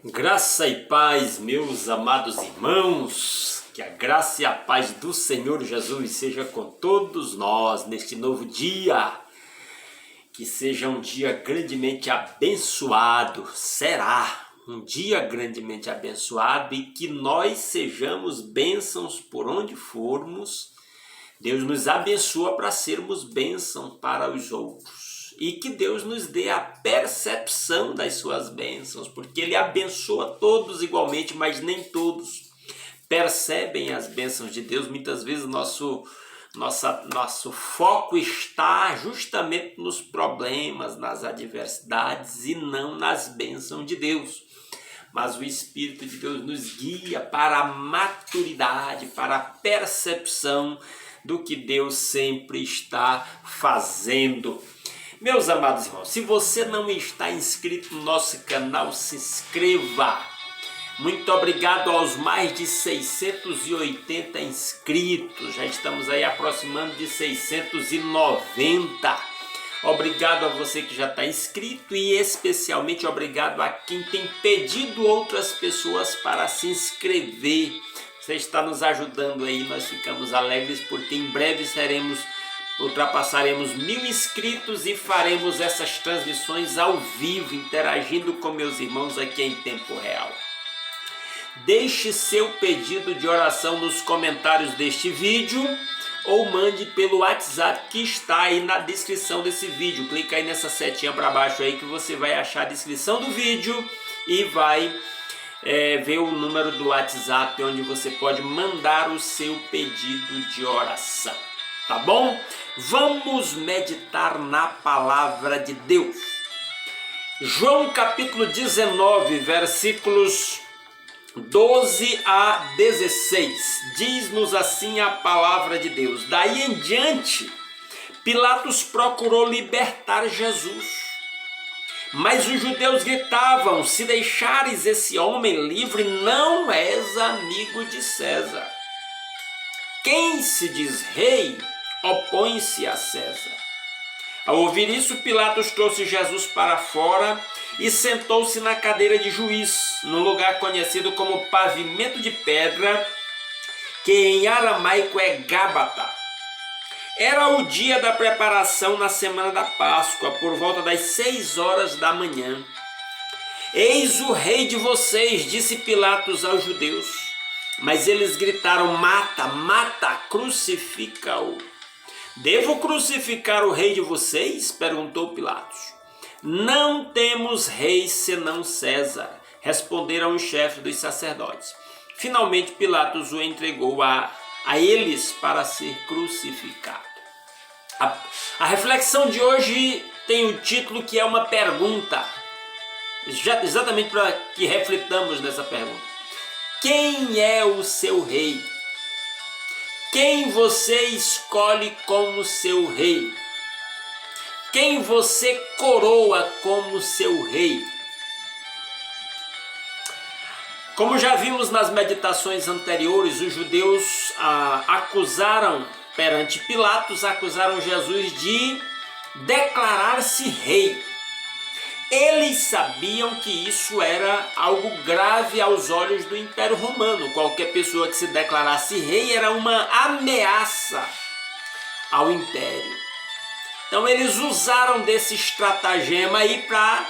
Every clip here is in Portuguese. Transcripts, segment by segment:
Graça e paz, meus amados irmãos, que a graça e a paz do Senhor Jesus seja com todos nós neste novo dia, que seja um dia grandemente abençoado, será um dia grandemente abençoado e que nós sejamos bênçãos por onde formos. Deus nos abençoa para sermos bênção para os outros. E que Deus nos dê a percepção das suas bênçãos, porque Ele abençoa todos igualmente, mas nem todos percebem as bênçãos de Deus. Muitas vezes nosso foco está justamente nos problemas, nas adversidades e não nas bênçãos de Deus. Mas o Espírito de Deus nos guia para a maturidade, para a percepção do que Deus sempre está fazendo. Meus amados irmãos, se você não está inscrito no nosso canal, se inscreva. Muito obrigado aos mais de 680 inscritos. Já estamos aí aproximando de 690. Obrigado a você que já está inscrito e especialmente obrigado a quem tem pedido outras pessoas para se inscrever. Você está nos ajudando aí, nós ficamos alegres porque em breve ultrapassaremos 1000 inscritos e faremos essas transmissões ao vivo, interagindo com meus irmãos aqui em tempo real. Deixe seu pedido de oração nos comentários deste vídeo ou mande pelo WhatsApp que está aí na descrição desse vídeo. Clica aí nessa setinha para baixo aí que você vai achar a descrição do vídeo e vai ver o número do WhatsApp onde você pode mandar o seu pedido de oração. Tá bom? Vamos meditar na palavra de Deus. João capítulo 19, versículos 12 a 16. Diz-nos assim a palavra de Deus. Daí em diante, Pilatos procurou libertar Jesus. Mas os judeus gritavam: se deixares esse homem livre, não és amigo de César. Quem se diz rei, opõe-se a César. Ao ouvir isso, Pilatos trouxe Jesus para fora e sentou-se na cadeira de juiz, num lugar conhecido como pavimento de pedra, que em aramaico é Gábata. Era o dia da preparação na semana da Páscoa, por volta das 6 horas da manhã. Eis o rei de vocês, disse Pilatos aos judeus. Mas eles gritaram: mata, mata, crucifica-o. Devo crucificar o rei de vocês? Perguntou Pilatos. Não temos rei senão César, responderam os chefes dos sacerdotes. Finalmente Pilatos o entregou a eles para ser crucificado. A reflexão de hoje tem o título que é uma pergunta, exatamente para que reflitamos nessa pergunta. Quem é o seu rei? Quem você escolhe como seu rei? Quem você coroa como seu rei? Como já vimos nas meditações anteriores, os judeus acusaram Jesus de declarar-se rei. Eles sabiam que isso era algo grave aos olhos do Império Romano. Qualquer pessoa que se declarasse rei era uma ameaça ao Império. Então eles usaram desse estratagema aí para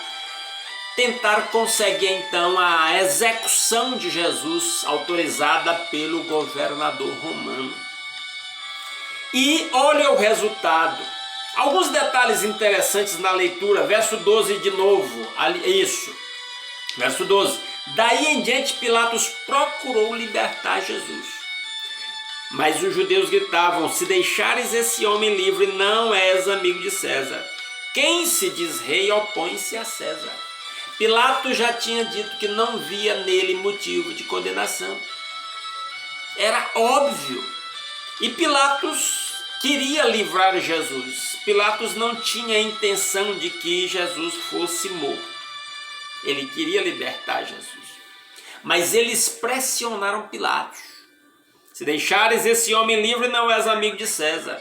tentar conseguir então a execução de Jesus autorizada pelo governador romano. E olha o resultado. Alguns detalhes interessantes na leitura, verso 12 de novo, verso 12. Daí em diante Pilatos procurou libertar Jesus. Mas os judeus gritavam: se deixares esse homem livre, não és amigo de César. Quem se diz rei opõe-se a César. Pilatos já tinha dito que não via nele motivo de condenação. Era óbvio. E Pilatos queria livrar Jesus. Pilatos não tinha a intenção de que Jesus fosse morto. Ele queria libertar Jesus. Mas eles pressionaram Pilatos. Se deixares esse homem livre, não és amigo de César.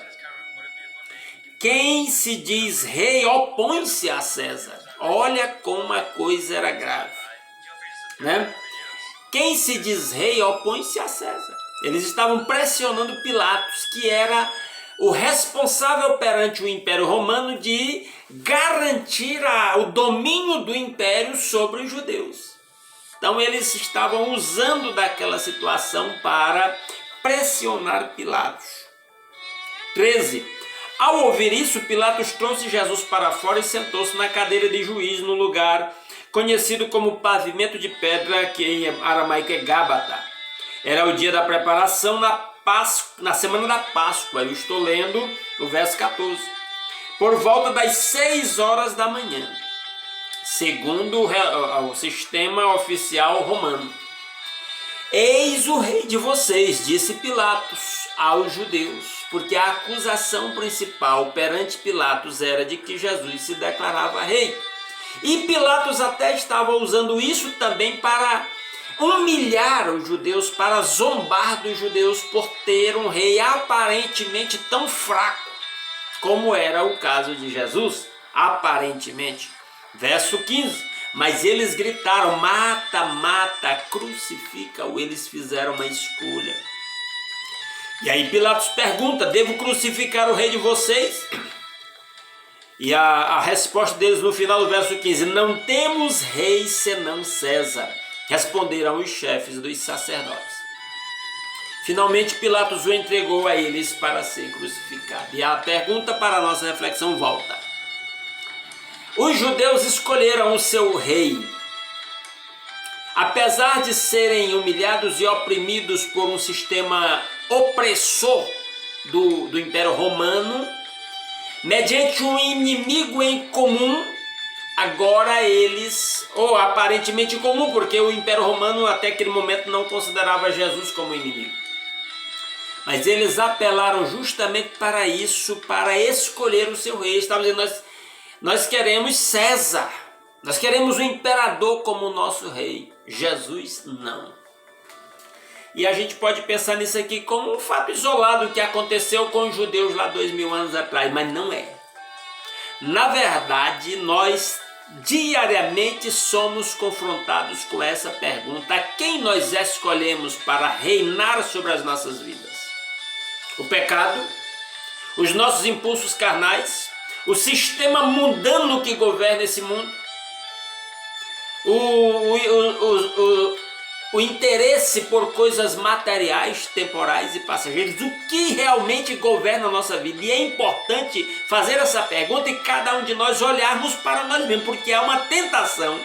Quem se diz rei opõe-se a César. Olha como a coisa era grave. né? Quem se diz rei opõe-se a César. Eles estavam pressionando Pilatos, que era o responsável perante o Império Romano de garantir o domínio do Império sobre os judeus. Então eles estavam usando daquela situação para pressionar Pilatos. 13. Ao ouvir isso, Pilatos trouxe Jesus para fora e sentou-se na cadeira de juiz no lugar conhecido como pavimento de pedra, que em aramaico é Gábata. Era o dia da preparação na semana da Páscoa. Eu estou lendo o verso 14. Por volta das 6 horas da manhã, segundo o sistema oficial romano. Eis o rei de vocês, disse Pilatos aos judeus, porque a acusação principal perante Pilatos era de que Jesus se declarava rei. E Pilatos até estava usando isso também para humilhar os judeus, para zombar dos judeus por ter um rei aparentemente tão fraco como era o caso de Jesus, aparentemente. Verso 15. Mas eles gritaram: mata, mata, crucifica-o. Eles fizeram uma escolha. E aí Pilatos pergunta: devo crucificar o rei de vocês? E a resposta deles no final do verso 15: não temos rei senão César. Responderam os chefes dos sacerdotes. Finalmente Pilatos o entregou a eles para ser crucificado. E a pergunta para a nossa reflexão volta. Os judeus escolheram o seu rei. Apesar de serem humilhados e oprimidos por um sistema opressor do Império Romano, mediante um inimigo em comum, agora eles, ou aparentemente comum, porque o Império Romano até aquele momento não considerava Jesus como inimigo. Mas eles apelaram justamente para isso, para escolher o seu rei. Estavam dizendo: nós queremos César, nós queremos o imperador como nosso rei. Jesus não. E a gente pode pensar nisso aqui como um fato isolado que aconteceu com os judeus lá 2000 anos atrás, mas não é. Na verdade, nós diariamente somos confrontados com essa pergunta: a quem nós escolhemos para reinar sobre as nossas vidas? O pecado, os nossos impulsos carnais, o sistema mundano que governa esse mundo, o interesse por coisas materiais, temporais e passageiras, o que realmente governa a nossa vida? E é importante fazer essa pergunta e cada um de nós olharmos para nós mesmos, porque há uma tentação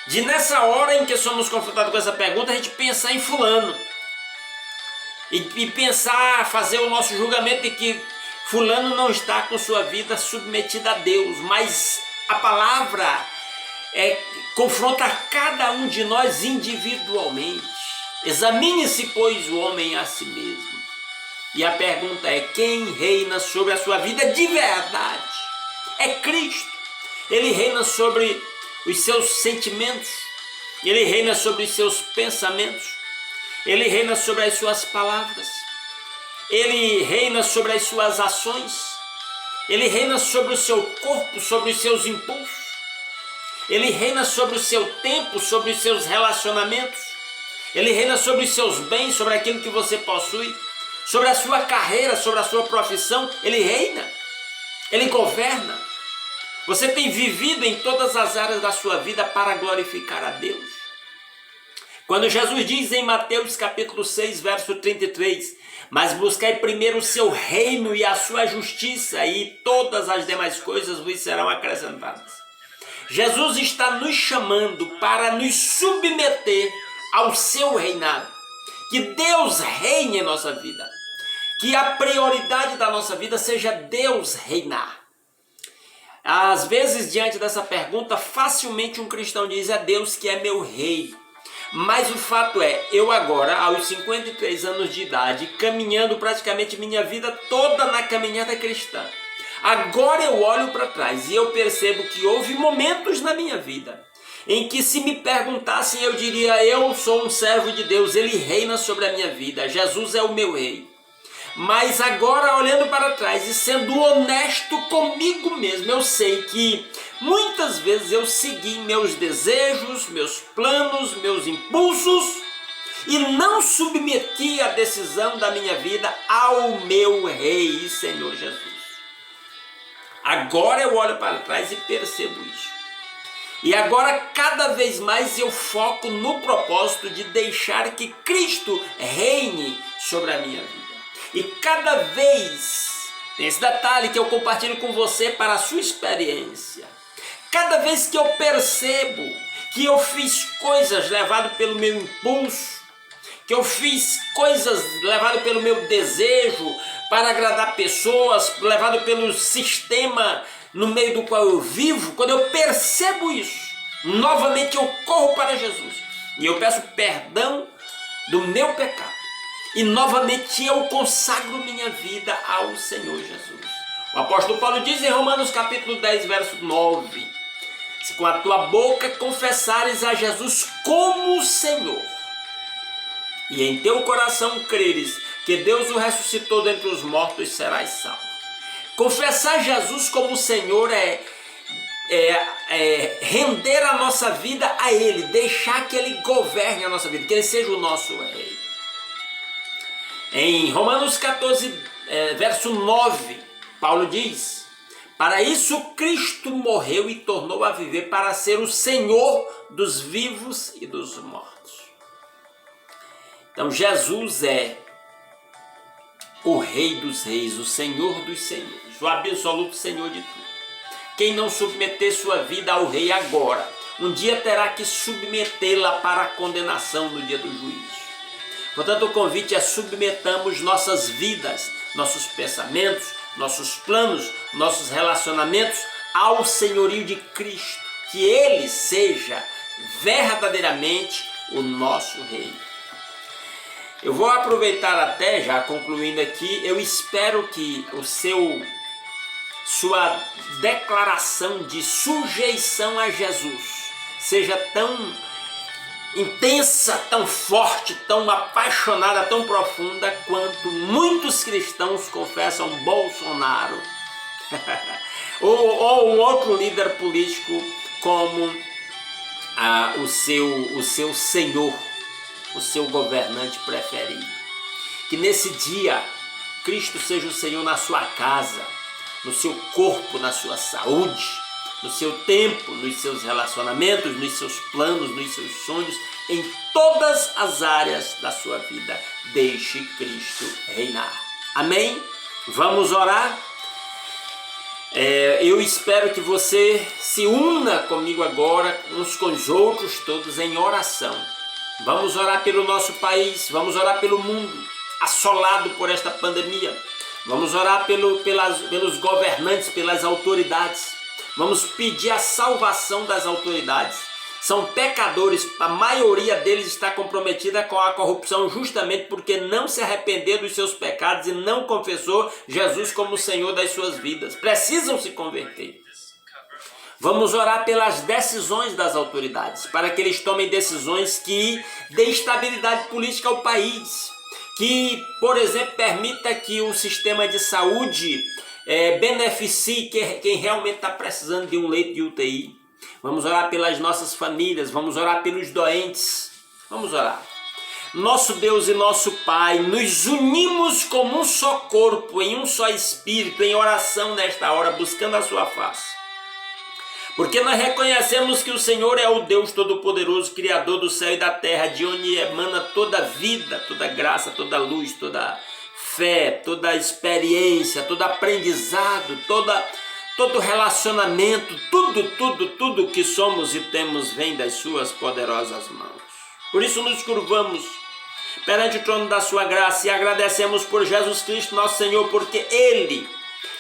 de, nessa hora em que somos confrontados com essa pergunta, a gente pensar em fulano e pensar, fazer o nosso julgamento de que fulano não está com sua vida submetida a Deus. Mas a palavra confronta cada um de nós individualmente. Examine-se, pois, o homem a si mesmo. E a pergunta é: quem reina sobre a sua vida de verdade? É Cristo. Ele reina sobre os seus sentimentos, ele reina sobre os seus pensamentos, ele reina sobre as suas palavras, ele reina sobre as suas ações, ele reina sobre o seu corpo, sobre os seus impulsos, ele reina sobre o seu tempo, sobre os seus relacionamentos, ele reina sobre os seus bens, sobre aquilo que você possui, sobre a sua carreira, sobre a sua profissão. Ele reina, ele governa. Você tem vivido em todas as áreas da sua vida para glorificar a Deus? Quando Jesus diz em Mateus capítulo 6, verso 33, mas buscai primeiro o seu reino e a sua justiça, e todas as demais coisas vos serão acrescentadas. Jesus está nos chamando para nos submeter ao seu reinado. Que Deus reine em nossa vida. Que a prioridade da nossa vida seja Deus reinar. Às vezes, diante dessa pergunta, facilmente um cristão diz: é Deus que é meu rei. Mas o fato é, eu agora, aos 53 anos de idade, caminhando praticamente minha vida toda na caminhada cristã, agora eu olho para trás e eu percebo que houve momentos na minha vida em que, se me perguntassem, eu diria: eu sou um servo de Deus, ele reina sobre a minha vida, Jesus é o meu rei. Mas agora, olhando para trás e sendo honesto comigo mesmo, eu sei que muitas vezes eu segui meus desejos, meus planos, meus impulsos e não submeti a decisão da minha vida ao meu Rei e Senhor Jesus. Agora eu olho para trás e percebo isso. E agora cada vez mais eu foco no propósito de deixar que Cristo reine sobre a minha vida. E cada vez, tem esse detalhe que eu compartilho com você para a sua experiência. Cada vez que eu percebo que eu fiz coisas levado pelo meu impulso, que eu fiz coisas levado pelo meu desejo para agradar pessoas, levado pelo sistema no meio do qual eu vivo, quando eu percebo isso, novamente eu corro para Jesus e eu peço perdão do meu pecado. E novamente eu consagro minha vida ao Senhor Jesus. O apóstolo Paulo diz em Romanos capítulo 10, verso 9: se com a tua boca confessares a Jesus como Senhor, e em teu coração creres que Deus o ressuscitou dentre os mortos, serás salvo. Confessar Jesus como Senhor é render a nossa vida a Ele, deixar que Ele governe a nossa vida, que Ele seja o nosso Rei. Em Romanos 14, verso 9, Paulo diz: para isso Cristo morreu e tornou a viver para ser o Senhor dos vivos e dos mortos. Então Jesus é o Rei dos Reis, o Senhor dos Senhores, o absoluto Senhor de tudo. Quem não submeter sua vida ao Rei agora, um dia terá que submetê-la para a condenação no dia do juízo. Portanto, o convite é: submetamos nossas vidas, nossos pensamentos, nossos planos, nossos relacionamentos ao senhorio de Cristo, que Ele seja verdadeiramente o nosso Rei. Eu vou aproveitar até, já concluindo aqui, eu espero que sua declaração de sujeição a Jesus seja tão intensa, tão forte, tão apaixonada, tão profunda quanto muitos cristãos confessam Bolsonaro ou um outro líder político como o seu senhor, o seu governante preferido. Que nesse dia Cristo seja o Senhor na sua casa, no seu corpo, na sua saúde, no seu tempo, nos seus relacionamentos, nos seus planos, nos seus sonhos, em todas as áreas da sua vida. Deixe Cristo reinar. Amém? Vamos orar? Eu espero que você se una comigo agora, uns com os outros, todos em oração. Vamos orar pelo nosso país, vamos orar pelo mundo assolado por esta pandemia. Vamos orar pelos governantes, pelas autoridades. Vamos pedir a salvação das autoridades. São pecadores, a maioria deles está comprometida com a corrupção justamente porque não se arrependeu dos seus pecados e não confessou Jesus como Senhor das suas vidas. Precisam se converter. Vamos orar pelas decisões das autoridades, para que eles tomem decisões que dêem estabilidade política ao país, que, por exemplo, permita que o sistema de saúde beneficie quem realmente está precisando de um leito de UTI. Vamos orar pelas nossas famílias, vamos orar pelos doentes, vamos orar. Nosso Deus e nosso Pai, nos unimos como um só corpo, em um só espírito, em oração nesta hora, buscando a sua face. Porque nós reconhecemos que o Senhor é o Deus Todo-Poderoso, Criador do céu e da terra, de onde emana toda vida, toda graça, toda luz, toda fé, toda experiência, todo aprendizado, todo relacionamento, tudo que somos e temos vem das suas poderosas mãos. Por isso nos curvamos perante o trono da sua graça e agradecemos por Jesus Cristo, nosso Senhor, porque Ele,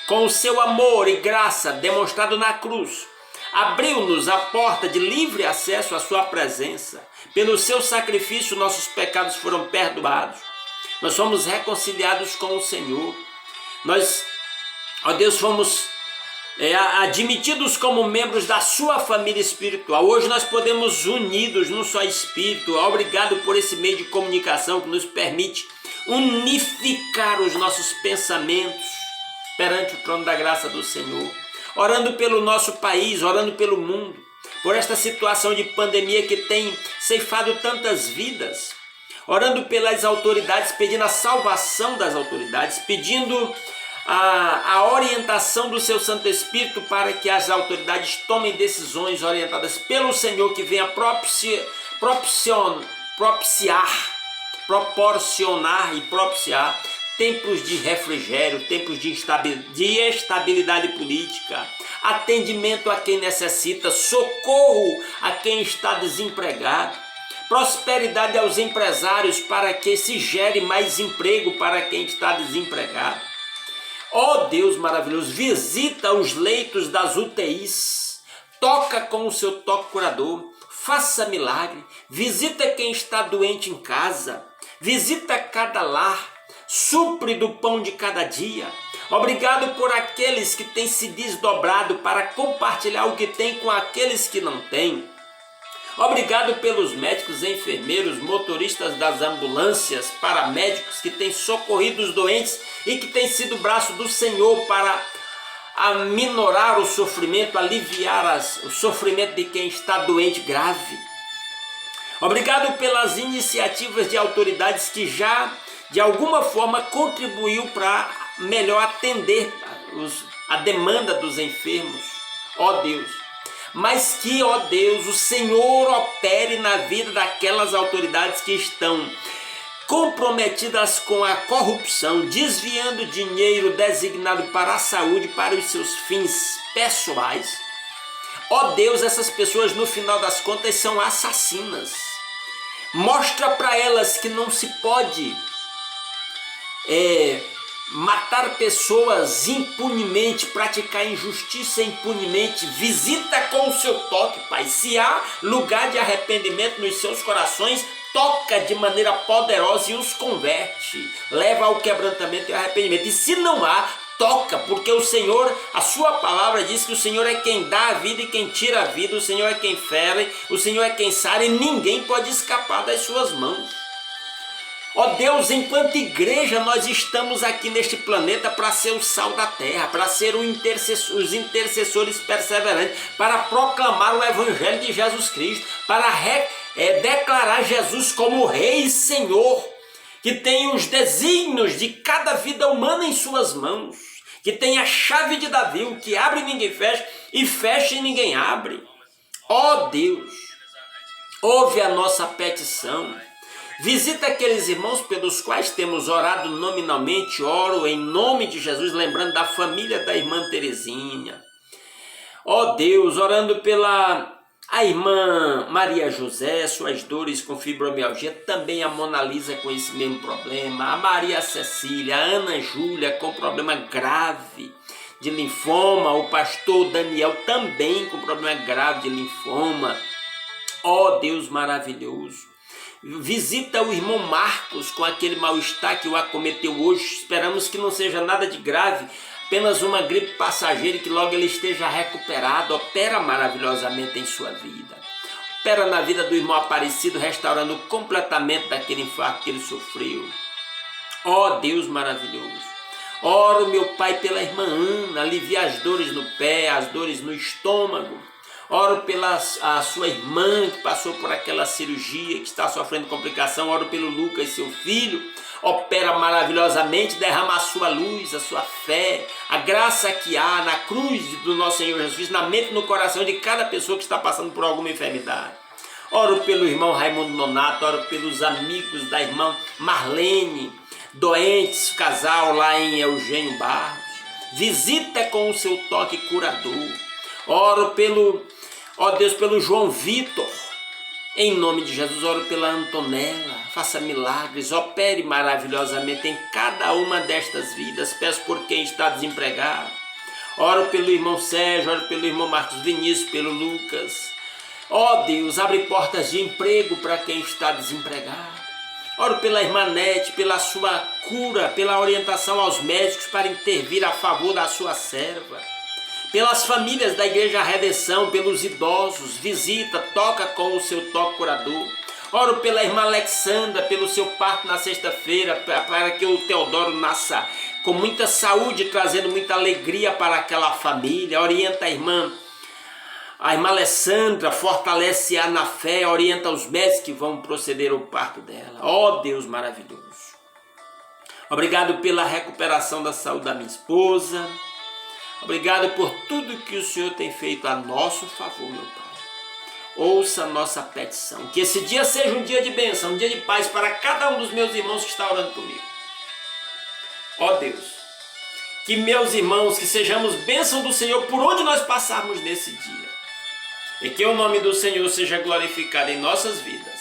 com o seu amor e graça demonstrado na cruz, abriu-nos a porta de livre acesso à sua presença. Pelo seu sacrifício, nossos pecados foram perdoados. Nós fomos reconciliados com o Senhor. Nós, ó Deus, fomos admitidos como membros da sua família espiritual. Hoje nós podemos unidos num só espírito. Obrigado por esse meio de comunicação que nos permite unificar os nossos pensamentos perante o trono da graça do Senhor, orando pelo nosso país, orando pelo mundo, por esta situação de pandemia que tem ceifado tantas vidas, orando pelas autoridades, pedindo a salvação das autoridades, pedindo a orientação do seu Santo Espírito para que as autoridades tomem decisões orientadas pelo Senhor, que venha proporcionar tempos de refrigério, tempos de estabilidade política, atendimento a quem necessita, socorro a quem está desempregado, prosperidade aos empresários para que se gere mais emprego para quem está desempregado. Ó Deus maravilhoso, visita os leitos das UTIs, toca com o seu toque curador, faça milagre, visita quem está doente em casa, visita cada lar, supre do pão de cada dia. Obrigado por aqueles que têm se desdobrado para compartilhar o que tem com aqueles que não têm. Obrigado pelos médicos, enfermeiros, motoristas das ambulâncias, paramédicos que têm socorrido os doentes e que têm sido o braço do Senhor para aminorar o sofrimento, aliviar o sofrimento de quem está doente grave. Obrigado pelas iniciativas de autoridades que já, de alguma forma, contribuiu para melhor atender a demanda dos enfermos. Ó Deus, mas que, ó Deus, o Senhor opere na vida daquelas autoridades que estão comprometidas com a corrupção, desviando dinheiro designado para a saúde, para os seus fins pessoais. Ó Deus, essas pessoas no final das contas são assassinas. Mostra para elas que não se pode matar pessoas impunemente, praticar injustiça impunemente. Visita com o seu toque, Pai. Se há lugar de arrependimento nos seus corações, toca de maneira poderosa e os converte. Leva ao quebrantamento e ao arrependimento. E se não há, toca, porque o Senhor, a sua palavra diz que o Senhor é quem dá a vida e quem tira a vida, o Senhor é quem fere, o Senhor é quem sara e ninguém pode escapar das suas mãos. Ó Deus, enquanto igreja nós estamos aqui neste planeta para ser o sal da terra, para ser os intercessores perseverantes, para proclamar o Evangelho de Jesus Cristo, para declarar Jesus como Rei e Senhor, que tem os desígnios de cada vida humana em suas mãos, que tem a chave de Davi, o que abre e ninguém fecha, e fecha e ninguém abre. Ó Deus, ouve a nossa petição. Visita aqueles irmãos pelos quais temos orado nominalmente. Oro em nome de Jesus, lembrando da família da irmã Terezinha. Ó Deus, orando pela a irmã Maria José, suas dores com fibromialgia, também a Mona Lisa com esse mesmo problema, a Maria Cecília, a Ana Júlia com problema grave de linfoma, o pastor Daniel também com problema grave de linfoma. Ó Deus maravilhoso, visita o irmão Marcos com aquele mal-estar que o acometeu hoje. Esperamos que não seja nada de grave, apenas uma gripe passageira e que logo ele esteja recuperado. Opera maravilhosamente em sua vida. Opera na vida do irmão Aparecido, restaurando completamente daquele infarto que ele sofreu. Ó Deus maravilhoso. Oro, meu Pai, pela irmã Ana, alivia as dores no pé, as dores no estômago. Oro pela a sua irmã que passou por aquela cirurgia, que está sofrendo complicação. Oro pelo Lucas, seu filho. Opera maravilhosamente, derrama a sua luz, a sua fé, a graça que há na cruz do nosso Senhor Jesus Cristo, na mente e no coração de cada pessoa que está passando por alguma enfermidade. Oro pelo irmão Raimundo Nonato, oro pelos amigos da irmã Marlene, doentes, casal lá em Eugênio Barros. Visita com o seu toque curador. Oro ó Deus, pelo João Vitor, em nome de Jesus. Oro pela Antonella, faça milagres, opere maravilhosamente em cada uma destas vidas. Peço por quem está desempregado. Oro pelo irmão Sérgio, oro pelo irmão Marcos Vinícius, pelo Lucas. Ó Deus, abre portas de emprego para quem está desempregado. Oro pela irmã Nete, pela sua cura, pela orientação aos médicos para intervir a favor da sua serva. Pelas famílias da Igreja Redenção, pelos idosos, visita, toca com o seu toque curador. Oro pela irmã Alexandra, pelo seu parto na sexta-feira, para que o Teodoro nasça com muita saúde, trazendo muita alegria para aquela família. Orienta a irmã Alessandra, fortalece-a na fé, orienta os médicos que vão proceder ao parto dela. Ó Deus maravilhoso. Obrigado pela recuperação da saúde da minha esposa. Obrigado por tudo que o Senhor tem feito a nosso favor, meu Pai. Ouça a nossa petição. Que esse dia seja um dia de bênção, um dia de paz para cada um dos meus irmãos que está orando comigo. Ó Deus, que meus irmãos, que sejamos bênção do Senhor por onde nós passarmos nesse dia. E que o nome do Senhor seja glorificado em nossas vidas.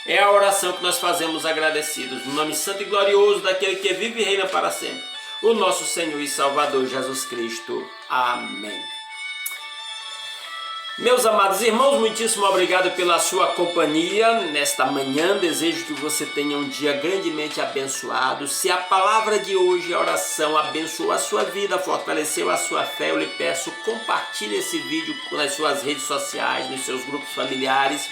É a oração que nós fazemos agradecidos, no nome santo e glorioso daquele que vive e reina para sempre, o nosso Senhor e Salvador Jesus Cristo. Amém. Meus amados irmãos, muitíssimo obrigado pela sua companhia nesta manhã. Desejo que você tenha um dia grandemente abençoado. Se a palavra de hoje, a oração, abençoou a sua vida, fortaleceu a sua fé, eu lhe peço, compartilhe esse vídeo nas suas redes sociais, nos seus grupos familiares,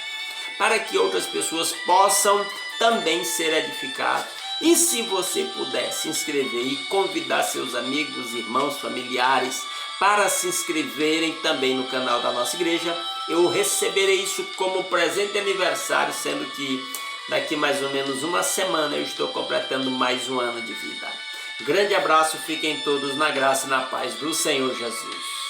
para que outras pessoas possam também ser edificadas. E se você puder se inscrever e convidar seus amigos, irmãos, familiares para se inscreverem também no canal da nossa igreja, eu receberei isso como presente de aniversário, sendo que daqui mais ou menos uma semana eu estou completando mais um ano de vida. Grande abraço, fiquem todos na graça e na paz do Senhor Jesus.